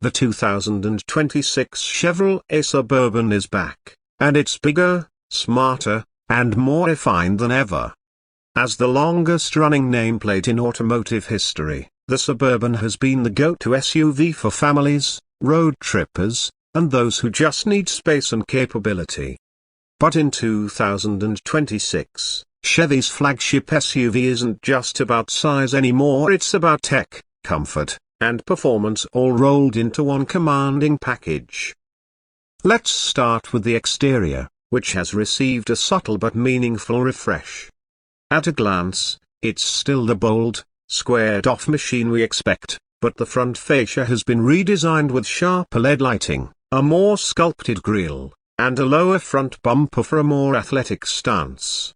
the 2026 Chevrolet Suburban is back, and it's bigger, smarter, and more refined than ever. As the longest-running nameplate in automotive history, the Suburban has been the go-to SUV for families, road trippers, and those who just need space and capability. But in 2026, Chevy's flagship SUV isn't just about size anymore, it's about tech, comfort, and performance all rolled into one commanding package. Let's start with the exterior, which has received a subtle but meaningful refresh. At a glance, it's still the bold, squared-off machine we expect, but the front fascia has been redesigned with sharper LED lighting, a more sculpted grille, and a lower front bumper for a more athletic stance.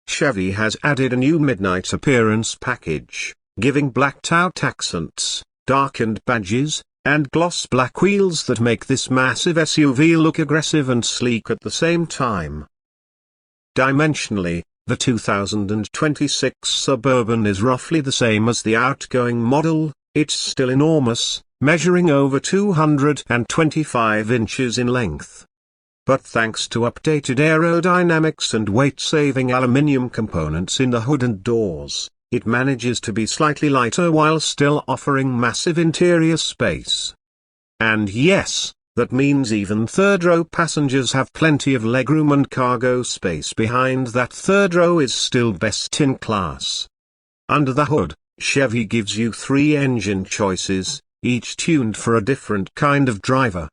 Chevy has added a new midnight appearance package, giving blacked-out accents, darkened badges, and gloss black wheels that make this massive SUV look aggressive and sleek at the same time. Dimensionally, the 2026 Suburban is roughly the same as the outgoing model. It's still enormous, measuring over 225 inches in length. But thanks to updated aerodynamics and weight-saving aluminium components in the hood and doors, it manages to be slightly lighter while still offering massive interior space. And yes, that means even third-row passengers have plenty of legroom, and cargo space behind that third row is still best in class. Under the hood, Chevy gives you 3 engine choices, each tuned for a different kind of driver.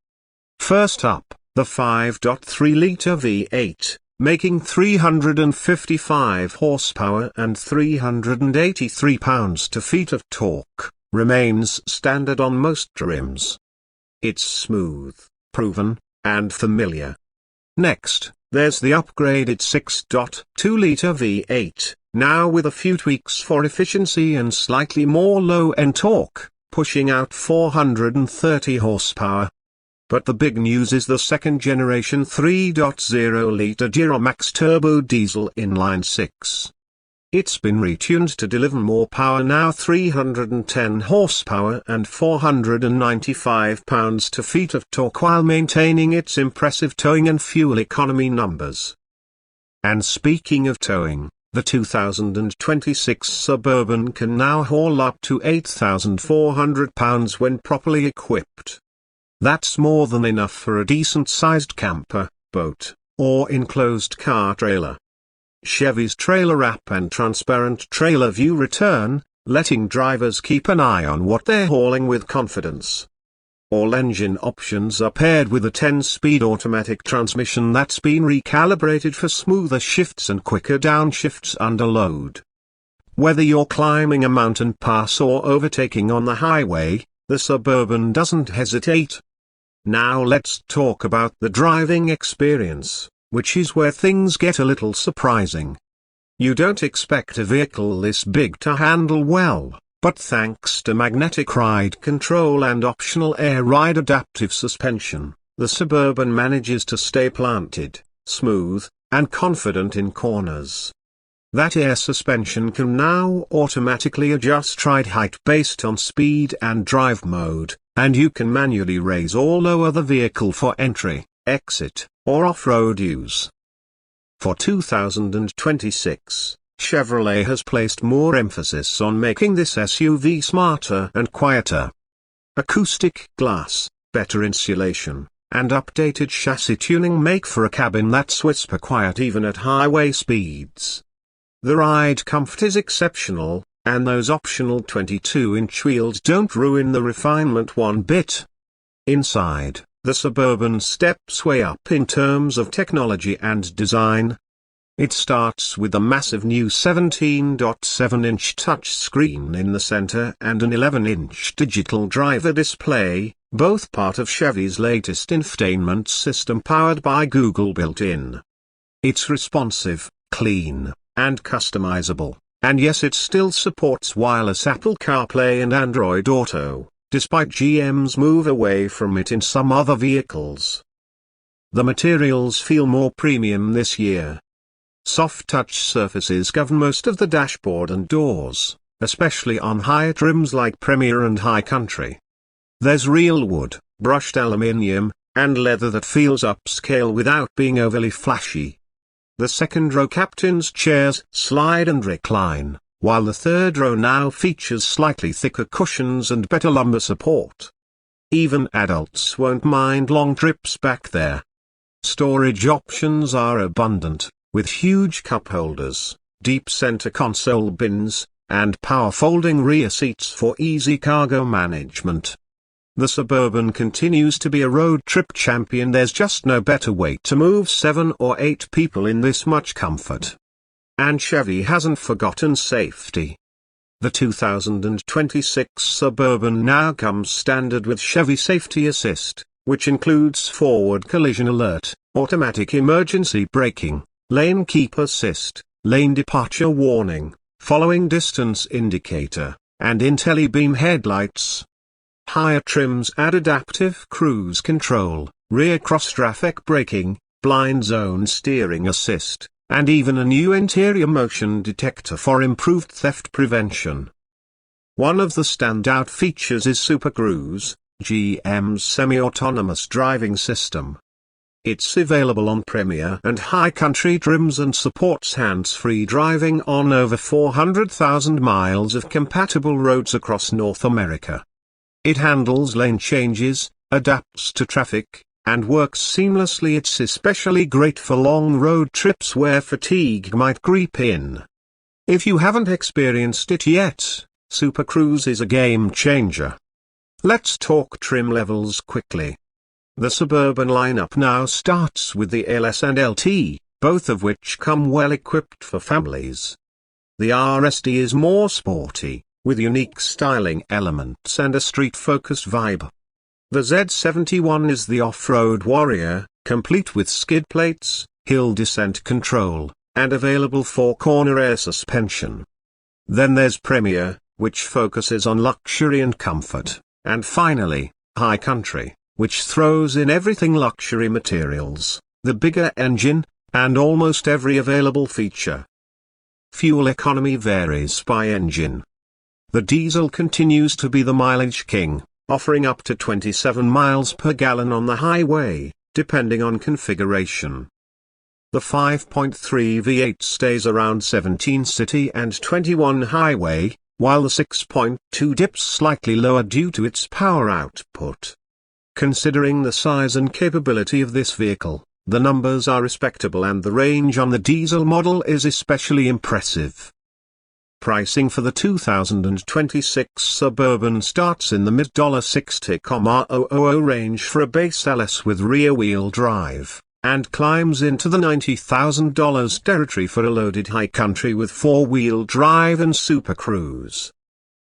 First up, the 5.3-liter V8, making 355 horsepower and 383 pounds-feet of torque, remains standard on most trims. It's smooth, proven, and familiar. Next, there's the upgraded 6.2-liter V8, now with a few tweaks for efficiency and slightly more low-end torque, pushing out 430 horsepower. But the big news is the second-generation 3.0-liter Duramax turbo diesel inline-6. It's been retuned to deliver more power, now 310 horsepower and 495 pounds-feet of torque, while maintaining its impressive towing and fuel economy numbers. And speaking of towing, the 2026 Suburban can now haul up to 8,400 pounds when properly equipped. That's more than enough for a decent-sized camper, boat, or enclosed car trailer. Chevy's trailer wrap and transparent trailer view return, letting drivers keep an eye on what they're hauling with confidence. All engine options are paired with a 10-speed automatic transmission that's been recalibrated for smoother shifts and quicker downshifts under load. Whether you're climbing a mountain pass or overtaking on the highway, the Suburban doesn't hesitate. Now let's talk about the driving experience, which is where things get a little surprising. You don't expect a vehicle this big to handle well, but thanks to magnetic ride control and optional air ride adaptive suspension, the Suburban manages to stay planted, smooth, and confident in corners. That air suspension can now automatically adjust ride height based on speed and drive mode, and you can manually raise or lower the vehicle for entry, exit, or off-road use. For 2026, Chevrolet has placed more emphasis on making this SUV smarter and quieter. Acoustic glass, better insulation, and updated chassis tuning make for a cabin that's whisper quiet even at highway speeds. The ride comfort is exceptional, and those optional 22-inch wheels don't ruin the refinement one bit. Inside, the Suburban steps way up in terms of technology and design. It starts with a massive new 17.7-inch touchscreen in the center and an 11-inch digital driver display, both part of Chevy's latest infotainment system powered by Google built-in. It's responsive, clean, and customizable, and yes, it still supports wireless Apple CarPlay and Android Auto, despite GM's move away from it in some other vehicles. The materials feel more premium this year. Soft touch surfaces cover most of the dashboard and doors, especially on higher trims like Premier and High Country. There's real wood, brushed aluminium, and leather that feels upscale without being overly flashy. The second row captain's chairs slide and recline, while the third row now features slightly thicker cushions and better lumbar support. Even adults won't mind long trips back there. Storage options are abundant, with huge cup holders, deep center console bins, and power folding rear seats for easy cargo management. The Suburban continues to be a road trip champion. There's just no better way to move 7 or 8 people in this much comfort. And Chevy hasn't forgotten safety. The 2026 Suburban now comes standard with Chevy Safety Assist, which includes forward collision alert, automatic emergency braking, lane keep assist, lane departure warning, following distance indicator, and IntelliBeam headlights. Higher trims add adaptive cruise control, rear cross-traffic braking, blind zone steering assist, and even a new interior motion detector for improved theft prevention. One of the standout features is Super Cruise, GM's semi-autonomous driving system. It's available on Premier and High Country trims and supports hands-free driving on over 400,000 miles of compatible roads across North America. It handles lane changes, adapts to traffic, and works seamlessly. It's especially great for long road trips where fatigue might creep in. If you haven't experienced it yet, Super Cruise is a game changer. Let's talk trim levels quickly. The Suburban lineup now starts with the LS and LT, both of which come well equipped for families. The RSD is more sporty, with unique styling elements and a street-focused vibe. The Z71 is the off-road warrior, complete with skid plates, hill descent control, and available 4-corner air suspension. Then there's Premier, which focuses on luxury and comfort, and finally, High Country, which throws in everything luxury materials, the bigger engine, and almost every available feature. Fuel economy varies by engine. The diesel continues to be the mileage king, offering up to 27 miles per gallon on the highway, depending on configuration. The 5.3 V8 stays around 17 city and 21 highway, while the 6.2 dips slightly lower due to its power output. Considering the size and capability of this vehicle, the numbers are respectable and the range on the diesel model is especially impressive. Pricing for the 2026 Suburban starts in the mid-$60,000 range for a base LS with rear-wheel drive, and climbs into the $90,000 territory for a loaded High Country with 4-wheel drive and Super Cruise.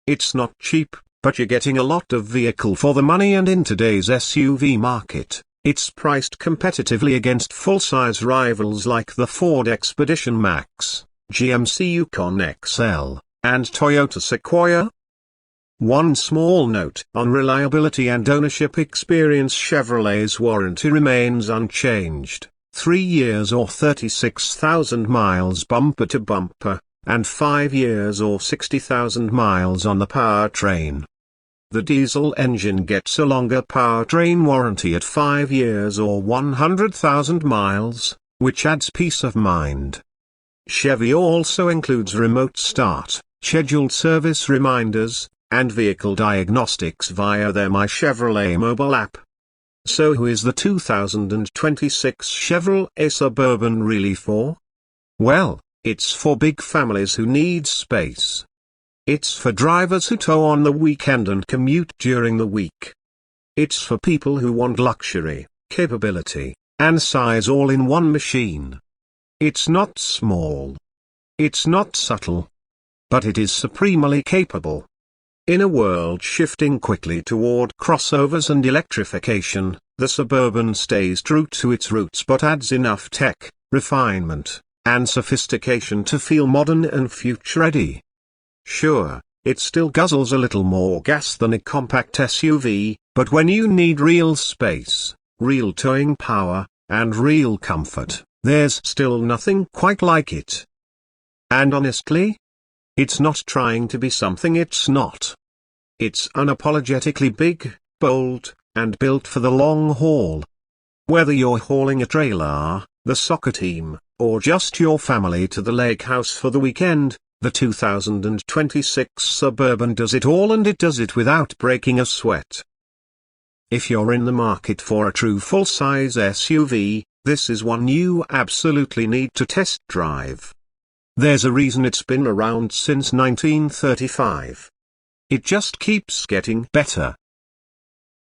It's not cheap, but you're getting a lot of vehicle for the money, and in today's SUV market, it's priced competitively against full-size rivals like the Ford Expedition Max, GMC Yukon XL, and Toyota Sequoia. One small note on reliability and ownership experience: Chevrolet's warranty remains unchanged, 3 years or 36,000 miles bumper to bumper, and 5 years or 60,000 miles on the powertrain. The diesel engine gets a longer powertrain warranty at 5 years or 100,000 miles, which adds peace of mind. Chevy also includes remote start, scheduled service reminders, and vehicle diagnostics via their My Chevrolet mobile app. So who is the 2026 Chevrolet Suburban really for? Well, it's for big families who need space. It's for drivers who tow on the weekend and commute during the week. It's for people who want luxury, capability, and size all in one machine. It's not small. It's not subtle. But it is supremely capable. In a world shifting quickly toward crossovers and electrification, the Suburban stays true to its roots but adds enough tech, refinement, and sophistication to feel modern and future-ready. Sure, it still guzzles a little more gas than a compact SUV, but when you need real space, real towing power, and real comfort, there's still nothing quite like it. And honestly, it's not trying to be something it's not. It's unapologetically big, bold, and built for the long haul. Whether you're hauling a trailer, the soccer team, or just your family to the lake house for the weekend, the 2026 Suburban does it all, and it does it without breaking a sweat. If you're in the market for a true full-size SUV, this is one you absolutely need to test drive. There's a reason it's been around since 1935. It just keeps getting better.